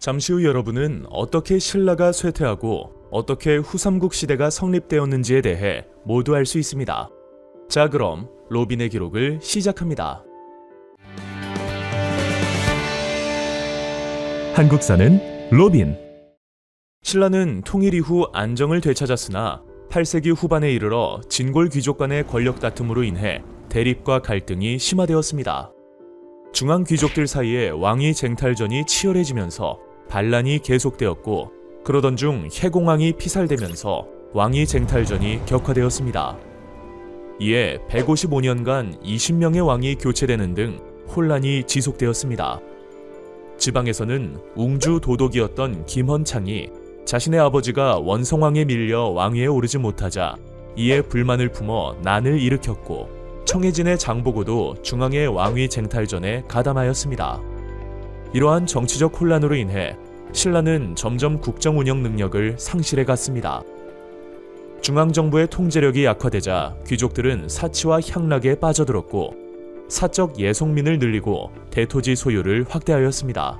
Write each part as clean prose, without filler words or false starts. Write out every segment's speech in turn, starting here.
잠시 후 여러분은 어떻게 신라가 쇠퇴하고 어떻게 후삼국 시대가 성립되었는지에 대해 모두 알 수 있습니다. 자, 그럼 로빈의 기록을 시작합니다. 한국사는 로빈. 신라는 통일 이후 안정을 되찾았으나 8세기 후반에 이르러 진골 귀족 간의 권력 다툼으로 인해 대립과 갈등이 심화되었습니다. 중앙 귀족들 사이에 왕위 쟁탈전이 치열해지면서 반란이 계속되었고, 그러던 중 해공왕이 피살되면서 왕위 쟁탈전이 격화되었습니다. 이에 155년간 20명의 왕이 교체되는 등 혼란이 지속되었습니다. 지방에서는 웅주 도독이었던 김헌창이 자신의 아버지가 원성왕에 밀려 왕위에 오르지 못하자 이에 불만을 품어 난을 일으켰고, 청해진의 장보고도 중앙의 왕위 쟁탈전에 가담하였습니다. 이러한 정치적 혼란으로 인해 신라는 점점 국정 운영 능력을 상실해 갔습니다. 중앙정부의 통제력이 약화되자 귀족들은 사치와 향락에 빠져들었고, 사적 예속민을 늘리고 대토지 소유를 확대하였습니다.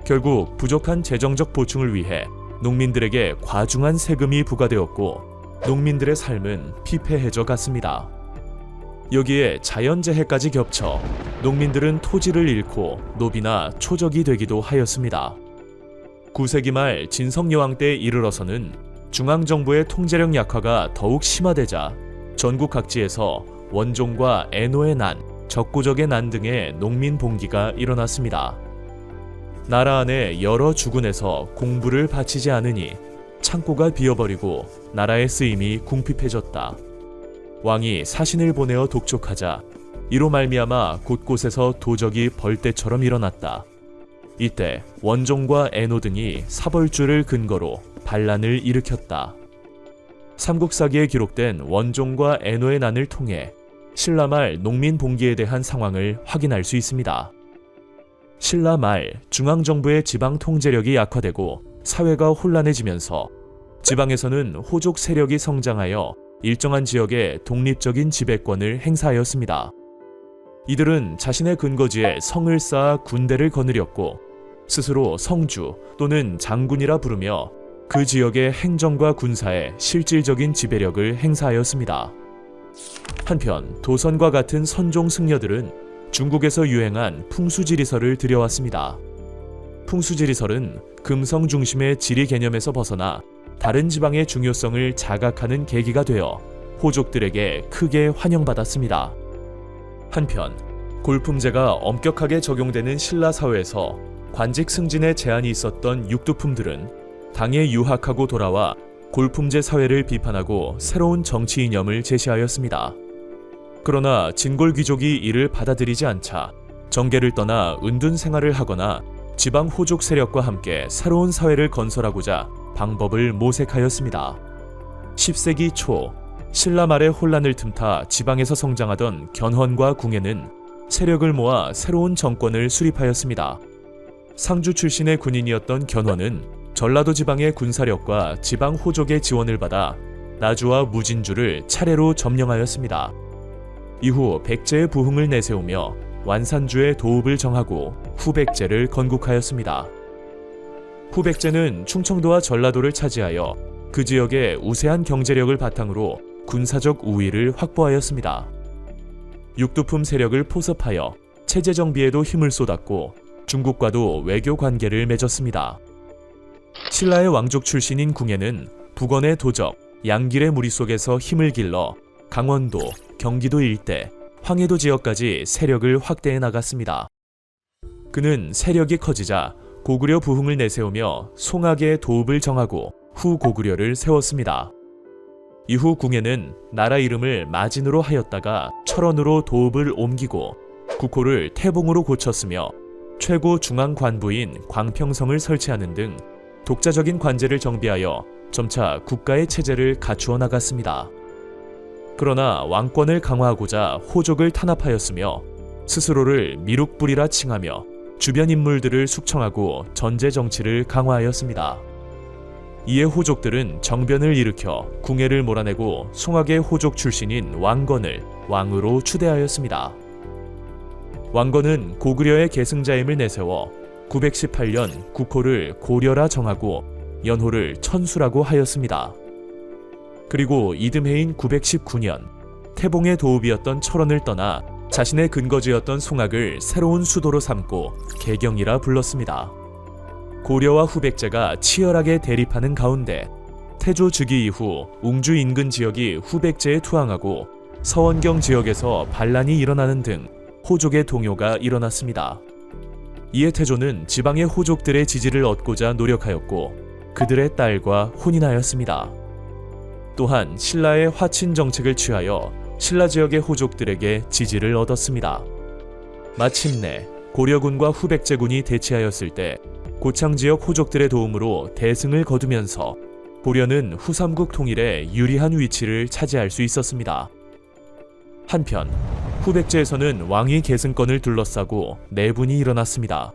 결국 부족한 재정적 보충을 위해 농민들에게 과중한 세금이 부과되었고, 농민들의 삶은 피폐해져 갔습니다. 여기에 자연재해까지 겹쳐 농민들은 토지를 잃고 노비나 초적이 되기도 하였습니다. 9세기 말 진성여왕 때에 이르러서는 중앙정부의 통제력 약화가 더욱 심화되자 전국 각지에서 원종과 애노의 난, 적고적의 난 등의 농민 봉기가 일어났습니다. 나라 안에 여러 주군에서 공부를 바치지 않으니 창고가 비어버리고 나라의 쓰임이 궁핍해졌다. 왕이 사신을 보내어 독촉하자 이로 말미암아 곳곳에서 도적이 벌떼처럼 일어났다. 이때 원종과 애노 등이 사벌주를 근거로 반란을 일으켰다. 삼국사기에 기록된 원종과 애노의 난을 통해 신라 말 농민 봉기에 대한 상황을 확인할 수 있습니다. 신라 말 중앙정부의 지방 통제력이 약화되고 사회가 혼란해지면서 지방에서는 호족 세력이 성장하여 일정한 지역에 독립적인 지배권을 행사하였습니다. 이들은 자신의 근거지에 성을 쌓아 군대를 거느렸고, 스스로 성주 또는 장군이라 부르며 그 지역의 행정과 군사에 실질적인 지배력을 행사하였습니다. 한편 도선과 같은 선종 승려들은 중국에서 유행한 풍수지리설을 들여왔습니다. 풍수지리설은 금성 중심의 지리 개념에서 벗어나 다른 지방의 중요성을 자각하는 계기가 되어 호족들에게 크게 환영받았습니다. 한편 골품제가 엄격하게 적용되는 신라 사회에서 관직 승진에 제한이 있었던 육두품들은 당에 유학하고 돌아와 골품제 사회를 비판하고 새로운 정치 이념을 제시하였습니다. 그러나 진골 귀족이 이를 받아들이지 않자 정계를 떠나 은둔 생활을 하거나 지방 호족 세력과 함께 새로운 사회를 건설하고자 방법을 모색하였습니다. 10세기 초 신라 말의 혼란을 틈타 지방에서 성장하던 견훤과 궁예는 세력을 모아 새로운 정권을 수립하였습니다. 상주 출신의 군인이었던 견훤은 전라도 지방의 군사력과 지방 호족의 지원을 받아 나주와 무진주를 차례로 점령하였습니다. 이후 백제의 부흥을 내세우며 완산주의 도읍을 정하고 후백제를 건국하였습니다. 후백제는 충청도와 전라도를 차지하여 그 지역의 우세한 경제력을 바탕으로 군사적 우위를 확보하였습니다. 육두품 세력을 포섭하여 체제 정비에도 힘을 쏟았고 중국과도 외교 관계를 맺었습니다. 신라의 왕족 출신인 궁예는 북원의 도적, 양길의 무리 속에서 힘을 길러 강원도, 경기도 일대, 황해도 지역까지 세력을 확대해 나갔습니다. 그는 세력이 커지자 고구려 부흥을 내세우며 송악의 도읍을 정하고 후고구려를 세웠습니다. 이후 궁예는 나라 이름을 마진으로 하였다가 철원으로 도읍을 옮기고 국호를 태봉으로 고쳤으며 최고 중앙 관부인 광평성을 설치하는 등 독자적인 관제를 정비하여 점차 국가의 체제를 갖추어 나갔습니다. 그러나 왕권을 강화하고자 호족을 탄압하였으며 스스로를 미륵불이라 칭하며 주변 인물들을 숙청하고 전제 정치를 강화하였습니다. 이에 호족들은 정변을 일으켜 궁예를 몰아내고 송악의 호족 출신인 왕건을 왕으로 추대하였습니다. 왕건은 고구려의 계승자임을 내세워 918년 국호를 고려라 정하고 연호를 천수라고 하였습니다. 그리고 이듬해인 919년 태봉의 도읍이었던 철원을 떠나 자신의 근거지였던 송악을 새로운 수도로 삼고 개경이라 불렀습니다. 고려와 후백제가 치열하게 대립하는 가운데 태조 즉위 이후 웅주 인근 지역이 후백제에 투항하고 서원경 지역에서 반란이 일어나는 등 호족의 동요가 일어났습니다. 이에 태조는 지방의 호족들의 지지를 얻고자 노력하였고 그들의 딸과 혼인하였습니다. 또한 신라의 화친 정책을 취하여 신라 지역의 호족들에게 지지를 얻었습니다. 마침내 고려군과 후백제군이 대치하였을 때 고창 지역 호족들의 도움으로 대승을 거두면서 고려는 후삼국 통일에 유리한 위치를 차지할 수 있었습니다. 한편 후백제에서는 왕위 계승권을 둘러싸고 내분이 일어났습니다.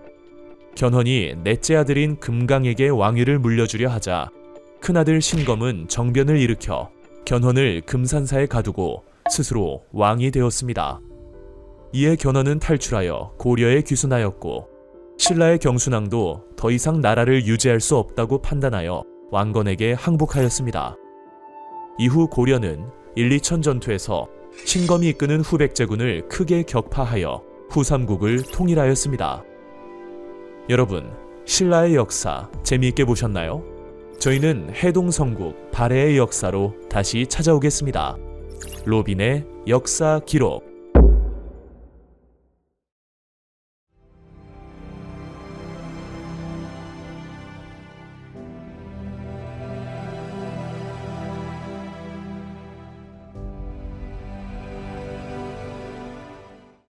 견훤이 넷째 아들인 금강에게 왕위를 물려주려 하자 큰아들 신검은 정변을 일으켜 견훤을 금산사에 가두고 스스로 왕이 되었습니다. 이에 견훤은 탈출하여 고려에 귀순하였고 신라의 경순왕도 더 이상 나라를 유지할 수 없다고 판단하여 왕건에게 항복하였습니다. 이후 고려는 1, 2천 전투에서 신검이 이끄는 후백제군을 크게 격파하여 후삼국을 통일하였습니다. 여러분, 신라의 역사 재미있게 보셨나요? 저희는 해동성국 발해의 역사로 다시 찾아오겠습니다. 로빈의 역사 기록.